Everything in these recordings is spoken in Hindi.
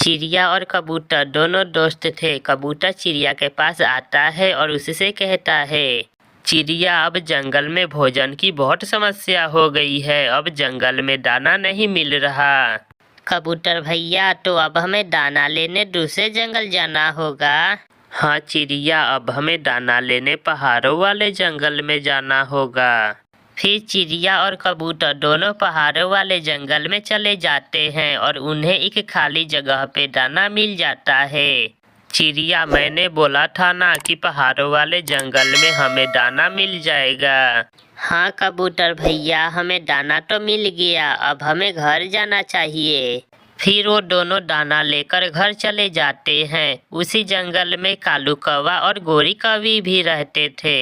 चिड़िया और कबूतर दोनों दोस्त थे। कबूतर चिड़िया के पास आता है और उससे कहता है, चिड़िया, अब जंगल में भोजन की बहुत समस्या हो गई है। अब जंगल में दाना नहीं मिल रहा। कबूतर भैया, तो अब हमें दाना लेने दूसरे जंगल जाना होगा। हाँ चिड़िया, अब हमें दाना लेने पहाड़ों वाले जंगल में जाना होगा। फिर चिड़िया और कबूतर दोनों पहाड़ों वाले जंगल में चले जाते हैं और उन्हें एक खाली जगह पे दाना मिल जाता है। चिड़िया, मैंने बोला था ना कि पहाड़ों वाले जंगल में हमें दाना मिल जाएगा। हाँ कबूतर भैया, हमें दाना तो मिल गया, अब हमें घर जाना चाहिए। फिर वो दोनों दाना लेकर घर चले जाते हैं। उसी जंगल में कालू कौवा और गोरी कौवी भी रहते थे।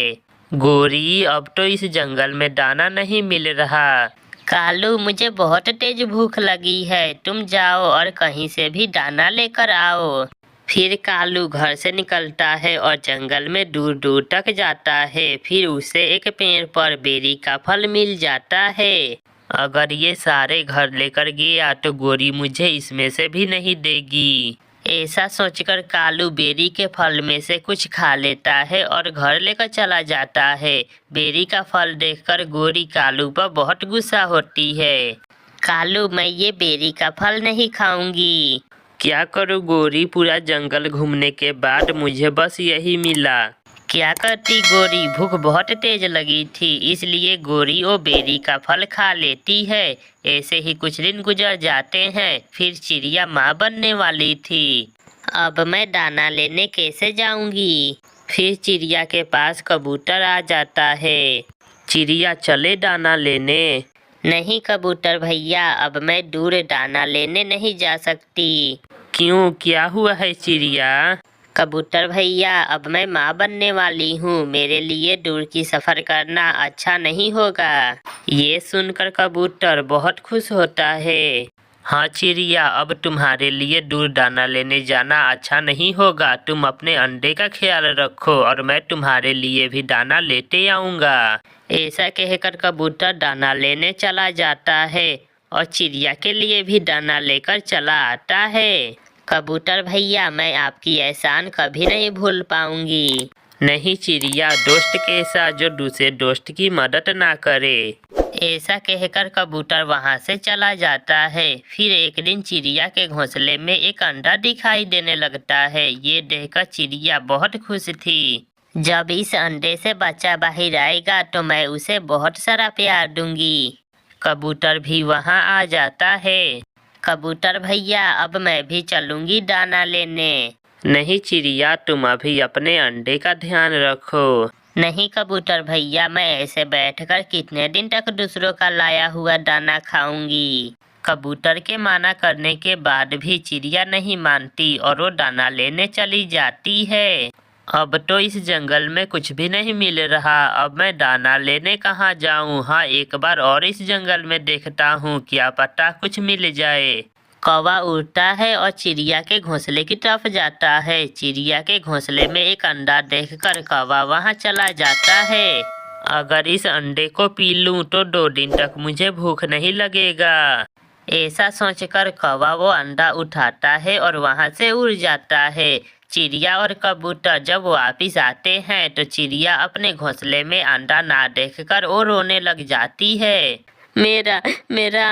गोरी, अब तो इस जंगल में दाना नहीं मिल रहा। कालू, मुझे बहुत तेज भूख लगी है, तुम जाओ और कहीं से भी दाना लेकर आओ। फिर कालू घर से निकलता है और जंगल में दूर दूर तक जाता है। फिर उसे एक पेड़ पर बेरी का फल मिल जाता है। अगर ये सारे घर लेकर गया तो गोरी मुझे इसमें से भी नहीं देगी। ऐसा सोचकर कालू बेरी के फल में से कुछ खा लेता है और घर लेकर चला जाता है। बेरी का फल देखकर गोरी कालू पर बहुत गुस्सा होती है। कालू, मैं ये बेरी का फल नहीं खाऊंगी। क्या करूँ गोरी, पूरा जंगल घूमने के बाद मुझे बस यही मिला। क्या करती गोरी, भूख बहुत तेज लगी थी, इसलिए गोरी वो बेरी का फल खा लेती है। ऐसे ही कुछ दिन गुजर जाते हैं। फिर चिड़िया माँ बनने वाली थी। अब मैं दाना लेने कैसे जाऊंगी? फिर चिड़िया के पास कबूतर आ जाता है। चिड़िया, चले दाना लेने। नहीं कबूतर भैया, अब मैं दूर दाना लेने नहीं जा सकती। क्यों, क्या हुआ है चिड़िया? कबूतर भैया, अब मैं माँ बनने वाली हूँ, मेरे लिए दूर की सफर करना अच्छा नहीं होगा। ये सुनकर कबूतर बहुत खुश होता है। हाँ चिड़िया, अब तुम्हारे लिए दूर दाना लेने जाना अच्छा नहीं होगा। तुम अपने अंडे का ख्याल रखो और मैं तुम्हारे लिए भी दाना लेते आऊँगा। ऐसा कहकर कबूतर दाना लेने चला जाता है और चिड़िया के लिए भी दाना लेकर चला आता है। कबूतर भैया, मैं आपकी एहसान कभी नहीं भूल पाऊंगी। नहीं चिड़िया, दोस्त कैसा जो दूसरे दोस्त की मदद ना करे। ऐसा कहकर कबूतर वहां से चला जाता है। फिर एक दिन चिड़िया के घोंसले में एक अंडा दिखाई देने लगता है। ये देखकर चिड़िया बहुत खुश थी। जब इस अंडे से बच्चा बाहर आएगा तो मैं उसे बहुत सारा प्यार दूंगी। कबूतर भी वहां आ जाता है। कबूतर भैया, अब मैं भी चलूंगी दाना लेने। नहीं चिड़िया, तुम अभी अपने अंडे का ध्यान रखो। नहीं कबूतर भैया, मैं ऐसे बैठकर कितने दिन तक दूसरों का लाया हुआ दाना खाऊंगी। कबूतर के माना करने के बाद भी चिड़िया नहीं मानती और वो दाना लेने चली जाती है। अब तो इस जंगल में कुछ भी नहीं मिल रहा। अब मैं दाना लेने कहाँ जाऊँ? हाँ, एक बार और इस जंगल में देखता हूँ, क्या पता कुछ मिल जाए। कौवा उड़ता है और चिड़िया के घोंसले की तरफ जाता है। चिड़िया के घोंसले में एक अंडा देखकर कौवा वहां चला जाता है। अगर इस अंडे को पी लूं तो 2 दिन तक मुझे भूख नहीं लगेगा। ऐसा सोचकर कौवा वो अंडा उठाता है और वहां से उड़ जाता है। चिड़िया और कबूतर जब वापिस आते हैं तो चिड़िया अपने घोंसले में अंडा ना देखकर वो रोने लग जाती है। मेरा मेरा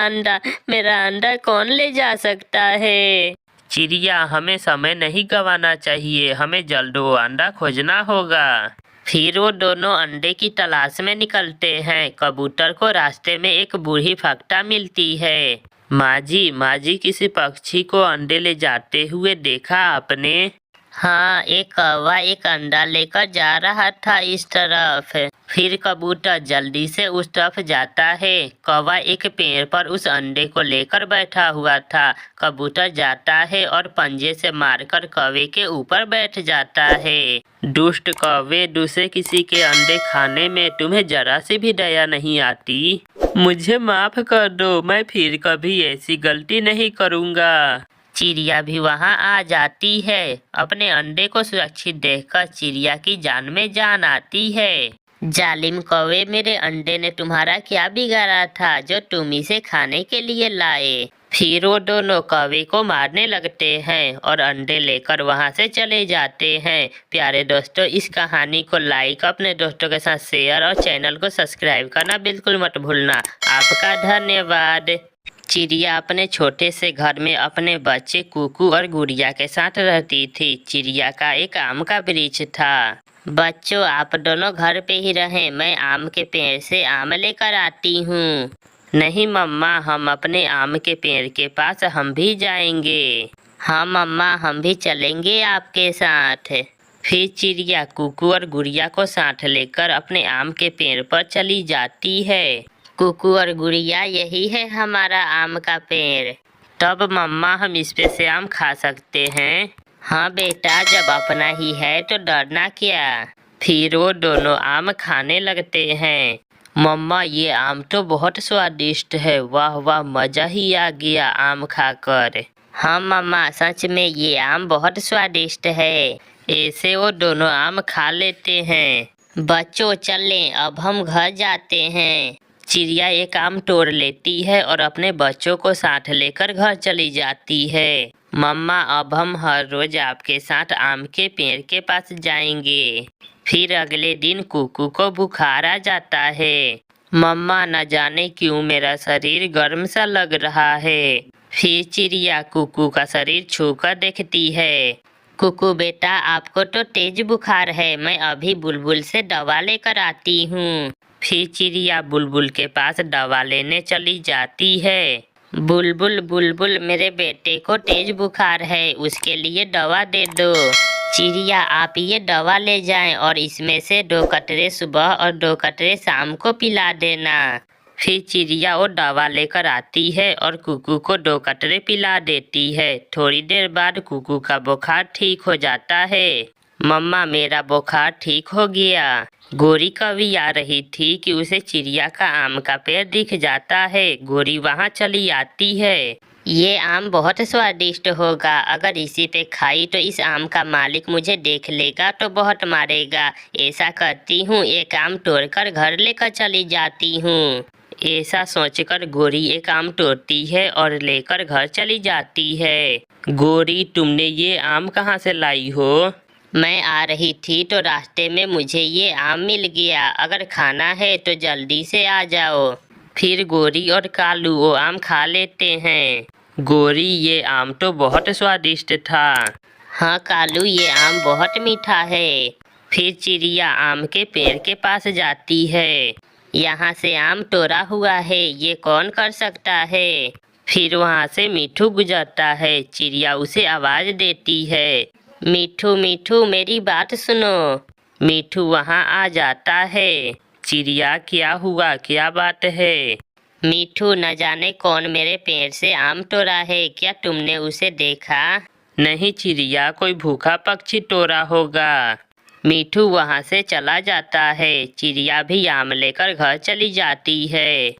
अंडा कौन ले जा सकता है? चिड़िया, हमें समय नहीं गंवाना चाहिए, हमें जल्द वो अंडा खोजना होगा। फिर वो दोनों अंडे की तलाश में निकलते हैं। कबूतर को रास्ते में एक बूढ़ी फक्ता मिलती है। माँ जी, किसी पक्षी को अंडे ले जाते हुए देखा आपने? हाँ, एक कौवा एक अंडा लेकर जा रहा था इस तरफ। फिर कबूतर जल्दी से उस तरफ जाता है। कौवा एक पेड़ पर उस अंडे को लेकर बैठा हुआ था। कबूतर जाता है और पंजे से मारकर कौवे के ऊपर बैठ जाता है। दुष्ट कौवे, दूसरे किसी के अंडे खाने में तुम्हें जरा सी भी दया नहीं आती। मुझे माफ कर दो, मैं फिर कभी ऐसी गलती नहीं करूँगा। चिड़िया भी वहां आ जाती है। अपने अंडे को सुरक्षित देखकर चिड़िया की जान में जान आती है। जालिम कौवे, मेरे अंडे ने तुम्हारा क्या बिगाड़ा था जो तुम इसे खाने के लिए लाए? फिर वो दोनों कौवे को मारने लगते हैं और अंडे लेकर वहां से चले जाते हैं। प्यारे दोस्तों, इस कहानी को लाइक, अपने दोस्तों के साथ शेयर और चैनल को सब्सक्राइब करना बिल्कुल मत भूलना। आपका धन्यवाद। चिड़िया अपने छोटे से घर में अपने बच्चे कुकू और गुड़िया के साथ रहती थी। चिड़िया का एक आम का वृक्ष था। बच्चों, आप दोनों घर पे ही रहें, मैं आम के पेड़ से आम लेकर आती हूँ। नहीं मम्मा, हम अपने आम के पेड़ के पास हम भी जाएंगे। हाँ मम्मा, हम भी चलेंगे आपके साथ। फिर चिड़िया कुकू और गुड़िया को साथ लेकर अपने आम के पेड़ पर चली जाती है। कुकू और गुड़िया, यही है हमारा आम का पेड़। तब मम्मा, हम इस पे से आम खा सकते हैं? हाँ बेटा, जब अपना ही है तो डरना क्या। फिर वो दोनों आम खाने लगते हैं। मम्मा, ये आम तो बहुत स्वादिष्ट है। वाह वाह, मजा ही आ गया आम खाकर। हाँ मम्मा, सच में ये आम बहुत स्वादिष्ट है। ऐसे वो दोनों आम खा लेते हैं। बच्चों चलें, अब हम घर जाते हैं। चिड़िया एक आम तोड़ लेती है और अपने बच्चों को साथ लेकर घर चली जाती है। मम्मा, अब हम हर रोज आपके साथ आम के पेड़ के पास जाएंगे। फिर अगले दिन कुकू को बुखार आ जाता है। मम्मा, न जाने क्यों मेरा शरीर गर्म सा लग रहा है। फिर चिड़िया कुकू का शरीर छूकर देखती है। कुकू बेटा, आपको तो तेज बुखार है, मैं अभी बुलबुल से दवा लेकर आती हूँ। फिर चिड़िया बुलबुल के पास दवा लेने चली जाती है। बुलबुल बुलबुल, मेरे बेटे को तेज बुखार है, उसके लिए दवा दे दो। चिड़िया, आप ये दवा ले जाएं और इसमें से 2 कतरे सुबह और 2 कतरे शाम को पिला देना। फिर चिड़िया वो दवा लेकर आती है और कुकू को 2 कतरे पिला देती है। थोड़ी देर बाद कुकू का बुखार ठीक हो जाता है। मम्मा, मेरा बुखार ठीक हो गया। गोरी कभी आ रही थी कि उसे चिड़िया का आम का पेड़ दिख जाता है। गोरी वहाँ चली आती है। ये आम बहुत स्वादिष्ट होगा, अगर इसी पे खाई तो इस आम का मालिक मुझे देख लेगा तो बहुत मारेगा। ऐसा करती हूँ, एक आम तोड़कर घर लेकर चली जाती हूँ। ऐसा सोचकर गोरी एक आम तोड़ती है और लेकर घर चली जाती है। गोरी, तुमने ये आम कहाँ से लाई हो? मैं आ रही थी तो रास्ते में मुझे ये आम मिल गया, अगर खाना है तो जल्दी से आ जाओ। फिर गोरी और कालू वो आम खा लेते हैं। गोरी, ये आम तो बहुत स्वादिष्ट था। हाँ कालू, ये आम बहुत मीठा है। फिर चिड़िया आम के पेड़ के पास जाती है। यहाँ से आम तोड़ा हुआ है, ये कौन कर सकता है? फिर वहाँ से मिठू गुजरता है। चिड़िया उसे आवाज देती है, मिठू मिठू, मेरी बात सुनो। मिठू वहाँ आ जाता है। चिड़िया, क्या हुआ, क्या बात है? मिठू, न जाने कौन मेरे पेड़ से आम तोड़ा है, क्या तुमने उसे देखा? नहीं चिड़िया, कोई भूखा पक्षी तोड़ा होगा। मिठू वहाँ से चला जाता है। चिड़िया भी आम लेकर घर चली जाती है।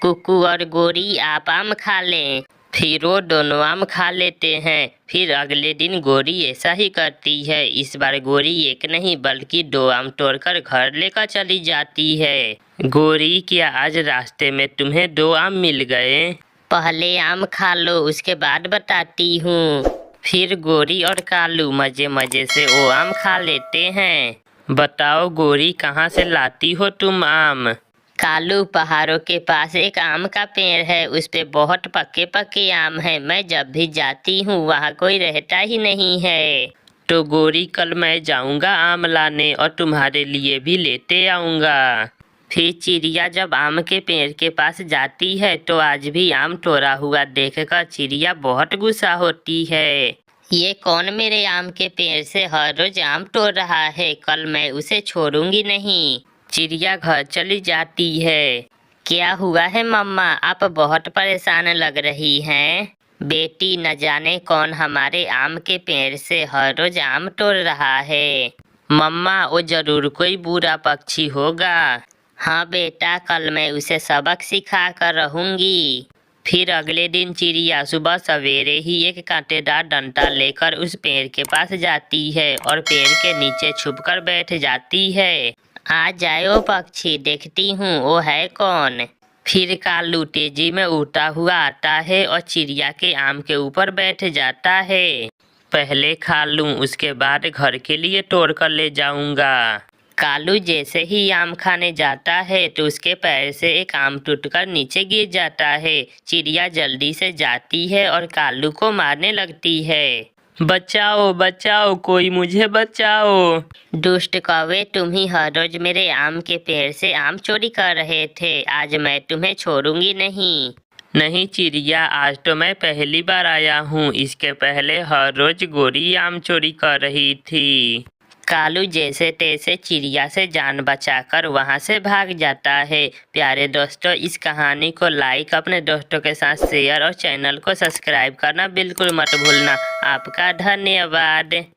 कुकू और गोरी, आप आम खा लें। फिर वो दोनों आम खा लेते हैं। फिर अगले दिन गोरी ऐसा ही करती है। इस बार गोरी एक नहीं बल्कि 2 आम तोड़कर घर लेकर चली जाती है। गोरी, क्या आज रास्ते में तुम्हें 2 आम मिल गए? पहले आम खा लो, उसके बाद बताती हूँ। फिर गोरी और कालू मजे मजे से वो आम खा लेते हैं। बताओ गोरी, कहाँ से लाती हो तुम आम? कालू, पहाड़ों के पास एक आम का पेड़ है, उस पे बहुत पक्के पक्के आम है। मैं जब भी जाती हूँ वहाँ कोई रहता ही नहीं है। तो गोरी, कल मैं जाऊँगा आम लाने और तुम्हारे लिए भी लेते आऊँगा। फिर चिड़िया जब आम के पेड़ के पास जाती है तो आज भी आम तोड़ा हुआ देखकर चिड़िया बहुत गुस्सा होती है। ये कौन मेरे आम के पेड़ से हर रोज आम तोड़ रहा है, कल मैं उसे छोड़ूंगी नहीं। चिड़िया घर चली जाती है। क्या हुआ है मम्मा, आप बहुत परेशान लग रही हैं। बेटी, न जाने कौन हमारे आम के पेड़ से हर रोज आम तोड़ रहा है। मम्मा, वो जरूर कोई बुरा पक्षी होगा। हाँ बेटा, कल मैं उसे सबक सिखा कर रहूंगी। फिर अगले दिन चिड़िया सुबह सवेरे ही एक कांटेदार डंडा लेकर उस पेड़ के पास जाती है और पेड़ के नीचे छुपकर बैठ जाती है। आ जाओ पक्षी, देखती हूँ वो है कौन। फिर कालू तेजी में उड़ता हुआ आता है और चिड़िया के आम के ऊपर बैठ जाता है। पहले खा लूं, उसके बाद घर के लिए तोड़ कर ले जाऊंगा। कालू जैसे ही आम खाने जाता है तो उसके पैर से एक आम टूटकर नीचे गिर जाता है। चिड़िया जल्दी से जाती है और कालू को मारने लगती है। बचाओ बचाओ, कोई मुझे बचाओ। दुष्ट कौवे, तुम ही हर रोज मेरे आम के पेड़ से आम चोरी कर रहे थे। आज मैं तुम्हें छोड़ूंगी नहीं। नहीं चिड़िया, आज तो मैं पहली बार आया हूँ। इसके पहले हर रोज गोरी आम चोरी कर रही थी। कालू जैसे तैसे चिड़िया से जान बचाकर वहाँ से भाग जाता है। प्यारे दोस्तों, इस कहानी को लाइक, अपने दोस्तों के साथ शेयर और चैनल को सब्सक्राइब करना बिल्कुल मत भूलना। आपका धन्यवाद।